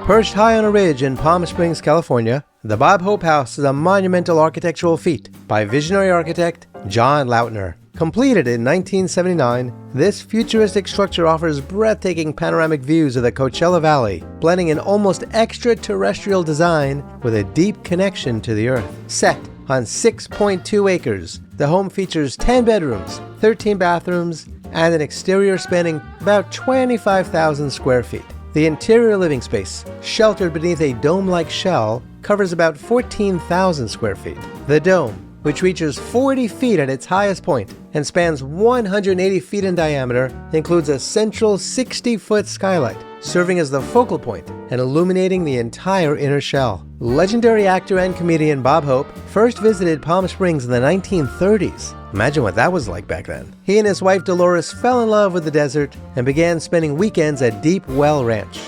Perched high on a ridge in Palm Springs, California, the Bob Hope House is a monumental architectural feat by visionary architect John Lautner. Completed in 1979, this futuristic structure offers breathtaking panoramic views of the Coachella Valley, blending an almost extraterrestrial design with a deep connection to the Earth. Set on 6.2 acres, the home features 10 bedrooms, 13 bathrooms, and an exterior spanning about 25,000 square feet. The interior living space, sheltered beneath a dome-like shell, covers about 14,000 square feet. The dome, which reaches 40 feet at its highest point and spans 180 feet in diameter, includes a central 60-foot skylight, serving as the focal point and illuminating the entire inner shell. Legendary actor and comedian Bob Hope first visited Palm Springs in the 1930s. Imagine what that was like back then. He and his wife Dolores fell in love with the desert and began spending weekends at Deep Well Ranch.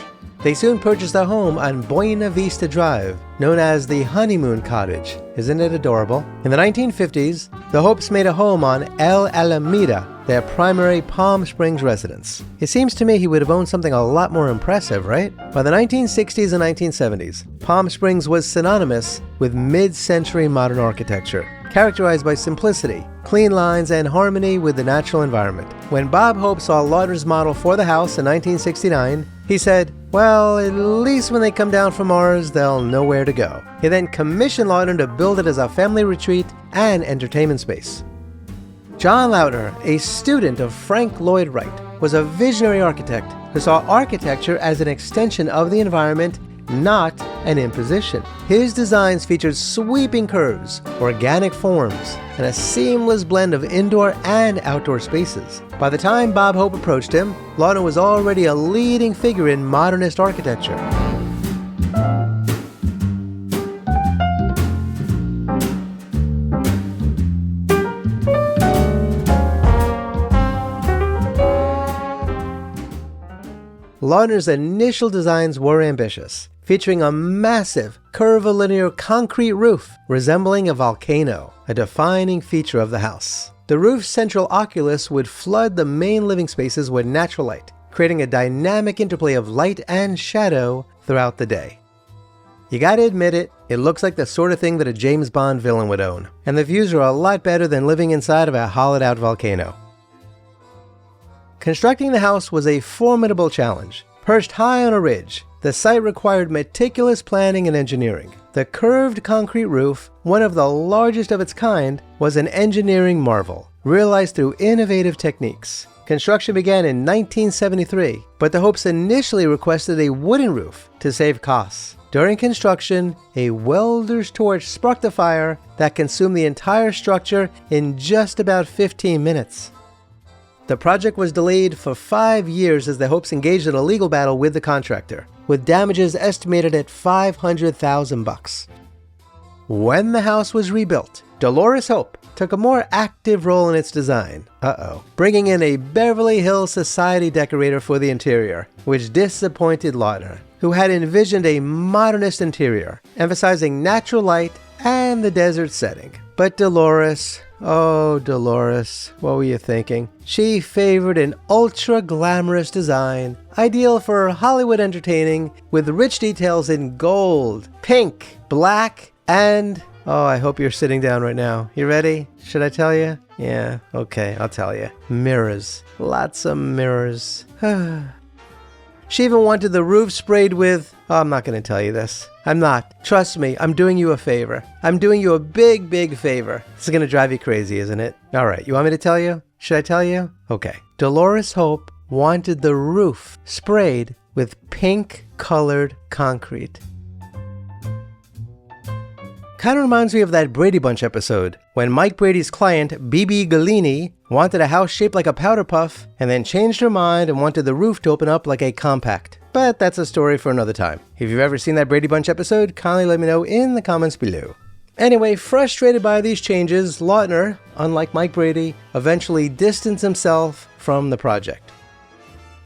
They soon purchased a home on Buena Vista Drive, known as the Honeymoon Cottage. Isn't it adorable? In the 1950s, the Hopes made a home on El Alameda, their primary Palm Springs residence. It seems to me he would have owned something a lot more impressive, right? By the 1960s and 1970s, Palm Springs was synonymous with mid-century modern architecture, characterized by simplicity, clean lines, and harmony with the natural environment. When Bob Hope saw Lautner's model for the house in 1969, he said, "Well, at least when they come down from Mars, they'll know where to go." He then commissioned Lautner to build it as a family retreat and entertainment space. John Lautner, a student of Frank Lloyd Wright, was a visionary architect who saw architecture as an extension of the environment, not an imposition. His designs featured sweeping curves, organic forms, and a seamless blend of indoor and outdoor spaces. By the time Bob Hope approached him, Lautner was already a leading figure in modernist architecture. Lautner's initial designs were ambitious, featuring a massive, curvilinear concrete roof resembling a volcano, a defining feature of the house. The roof's central oculus would flood the main living spaces with natural light, creating a dynamic interplay of light and shadow throughout the day. You gotta admit it looks like the sort of thing that a James Bond villain would own, and the views are a lot better than living inside of a hollowed-out volcano. Constructing the house was a formidable challenge. Perched high on a ridge, the site required meticulous planning and engineering. The curved concrete roof, one of the largest of its kind, was an engineering marvel, realized through innovative techniques. Construction began in 1973, but the Hopes initially requested a wooden roof to save costs. During construction, a welder's torch sparked a fire that consumed the entire structure in just about 15 minutes. The project was delayed for 5 years as the Hopes engaged in a legal battle with the contractor, with damages estimated at $500,000. When the house was rebuilt, Dolores Hope took a more active role in its design, bringing in a Beverly Hills society decorator for the interior, which disappointed Lautner, who had envisioned a modernist interior, emphasizing natural light and the desert setting. But Dolores, what were you thinking? She favored an ultra-glamorous design, ideal for Hollywood entertaining, with rich details in gold, pink, black, and... I hope you're sitting down right now. You ready? Should I tell you? Yeah, okay, I'll tell you. Mirrors. Lots of mirrors. She even wanted the roof sprayed with... I'm not going to tell you this. I'm not. Trust me, I'm doing you a favor. I'm doing you a big, big favor. This is going to drive you crazy, isn't it? All right, you want me to tell you? Should I tell you? Okay. Dolores Hope wanted the roof sprayed with pink-colored concrete. Kind of reminds me of that Brady Bunch episode, when Mike Brady's client, B.B. Galini, wanted a house shaped like a powder puff, and then changed her mind and wanted the roof to open up like a compact. But that's a story for another time. If you've ever seen that Brady Bunch episode, kindly let me know in the comments below. Anyway, frustrated by these changes, Lautner, unlike Mike Brady, eventually distanced himself from the project.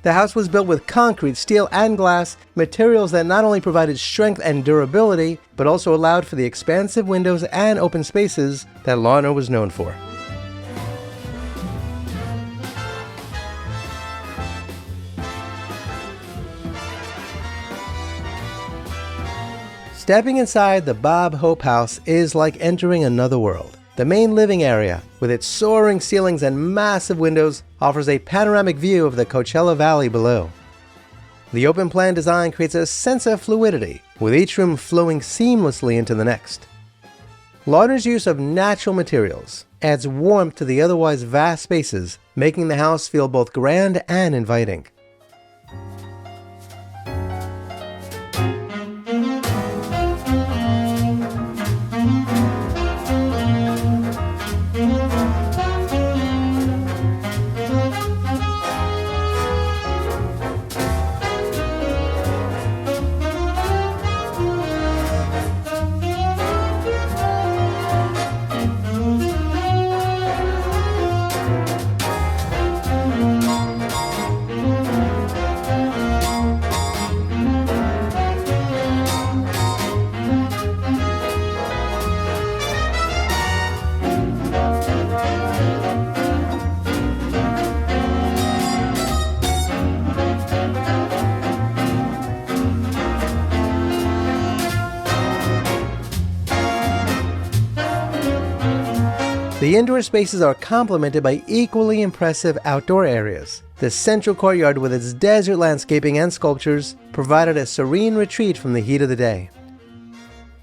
The house was built with concrete, steel, and glass, materials that not only provided strength and durability, but also allowed for the expansive windows and open spaces that Lautner was known for. Stepping inside the Bob Hope House is like entering another world. The main living area, with its soaring ceilings and massive windows, offers a panoramic view of the Coachella Valley below. The open-plan design creates a sense of fluidity, with each room flowing seamlessly into the next. Lautner's use of natural materials adds warmth to the otherwise vast spaces, making the house feel both grand and inviting. The indoor spaces are complemented by equally impressive outdoor areas. The central courtyard with its desert landscaping and sculptures provided a serene retreat from the heat of the day.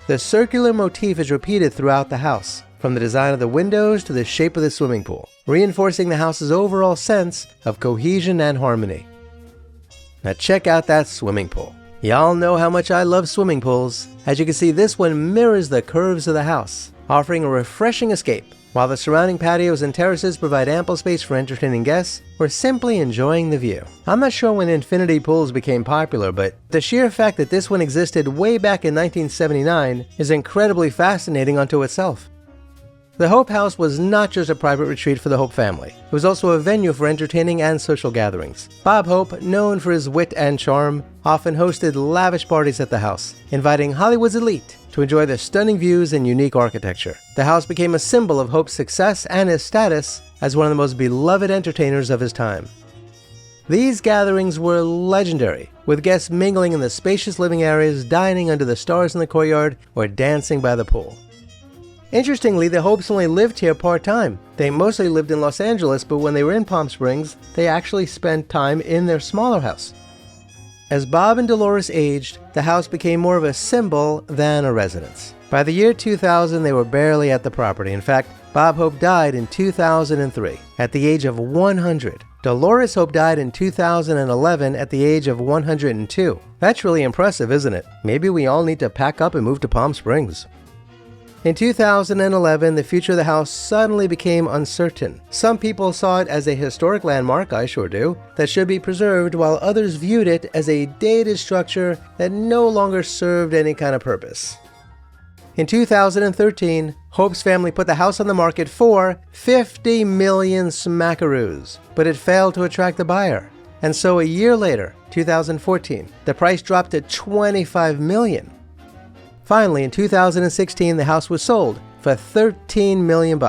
The circular motif is repeated throughout the house, from the design of the windows to the shape of the swimming pool, reinforcing the house's overall sense of cohesion and harmony. Now check out that swimming pool. Y'all know how much I love swimming pools. As you can see, this one mirrors the curves of the house, offering a refreshing escape, while the surrounding patios and terraces provide ample space for entertaining guests or simply enjoying the view. I'm not sure when infinity pools became popular, but the sheer fact that this one existed way back in 1979 is incredibly fascinating unto itself. The Hope House was not just a private retreat for the Hope family. It was also a venue for entertaining and social gatherings. Bob Hope, known for his wit and charm, often hosted lavish parties at the house, inviting Hollywood's elite to enjoy the stunning views and unique architecture. The house became a symbol of Hope's success and his status as one of the most beloved entertainers of his time. These gatherings were legendary, with guests mingling in the spacious living areas, dining under the stars in the courtyard, or dancing by the pool. Interestingly, the Hopes only lived here part-time. They mostly lived in Los Angeles, but when they were in Palm Springs, they actually spent time in their smaller house. As Bob and Dolores aged, the house became more of a symbol than a residence. By the year 2000, they were barely at the property. In fact, Bob Hope died in 2003 at the age of 100. Dolores Hope died in 2011 at the age of 102. That's really impressive, isn't it? Maybe we all need to pack up and move to Palm Springs. In 2011, the future of the house suddenly became uncertain. Some people saw it as a historic landmark, I sure do, that should be preserved, while others viewed it as a dated structure that no longer served any kind of purpose. In 2013, Hope's family put the house on the market for $50 million smackaroos, but it failed to attract a buyer. And so a year later, 2014, the price dropped to $25 million. Finally, in 2016, the house was sold for $13 million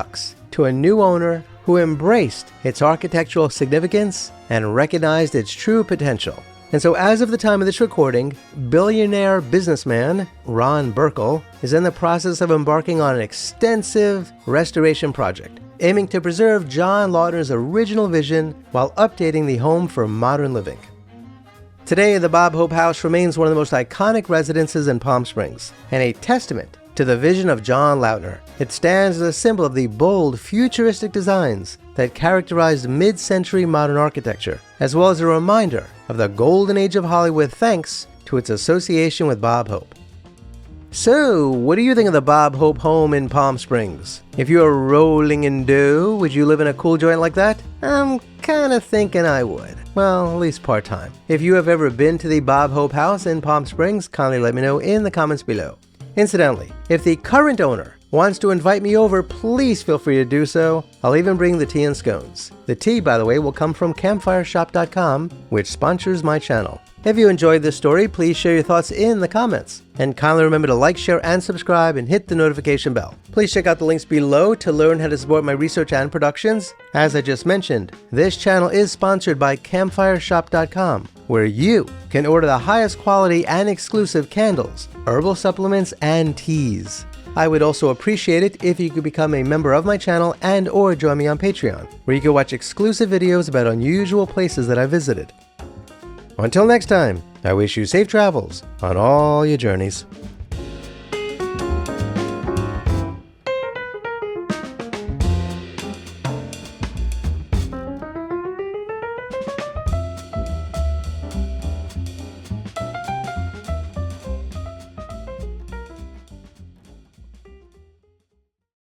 to a new owner who embraced its architectural significance and recognized its true potential. And so as of the time of this recording, billionaire businessman Ron Burkle is in the process of embarking on an extensive restoration project, aiming to preserve John Lautner's original vision while updating the home for modern living. Today, the Bob Hope House remains one of the most iconic residences in Palm Springs, and a testament to the vision of John Lautner. It stands as a symbol of the bold, futuristic designs that characterized mid-century modern architecture, as well as a reminder of the golden age of Hollywood thanks to its association with Bob Hope. So, what do you think of the Bob Hope home in Palm Springs? If you were rolling in dough, would you live in a cool joint like that? I'm kinda thinking I would. Well, at least part-time. If you have ever been to the Bob Hope House in Palm Springs, kindly let me know in the comments below. Incidentally, if the current owner wants to invite me over, please feel free to do so. I'll even bring the tea and scones. The tea, by the way, will come from campfireshop.com, which sponsors my channel. If you enjoyed this story, please share your thoughts in the comments. And kindly remember to like, share, and subscribe, and hit the notification bell. Please check out the links below to learn how to support my research and productions. As I just mentioned, this channel is sponsored by CampfireShop.com, where you can order the highest quality and exclusive candles, herbal supplements, and teas. I would also appreciate it if you could become a member of my channel and or join me on Patreon, where you can watch exclusive videos about unusual places that I visited. Until next time, I wish you safe travels on all your journeys.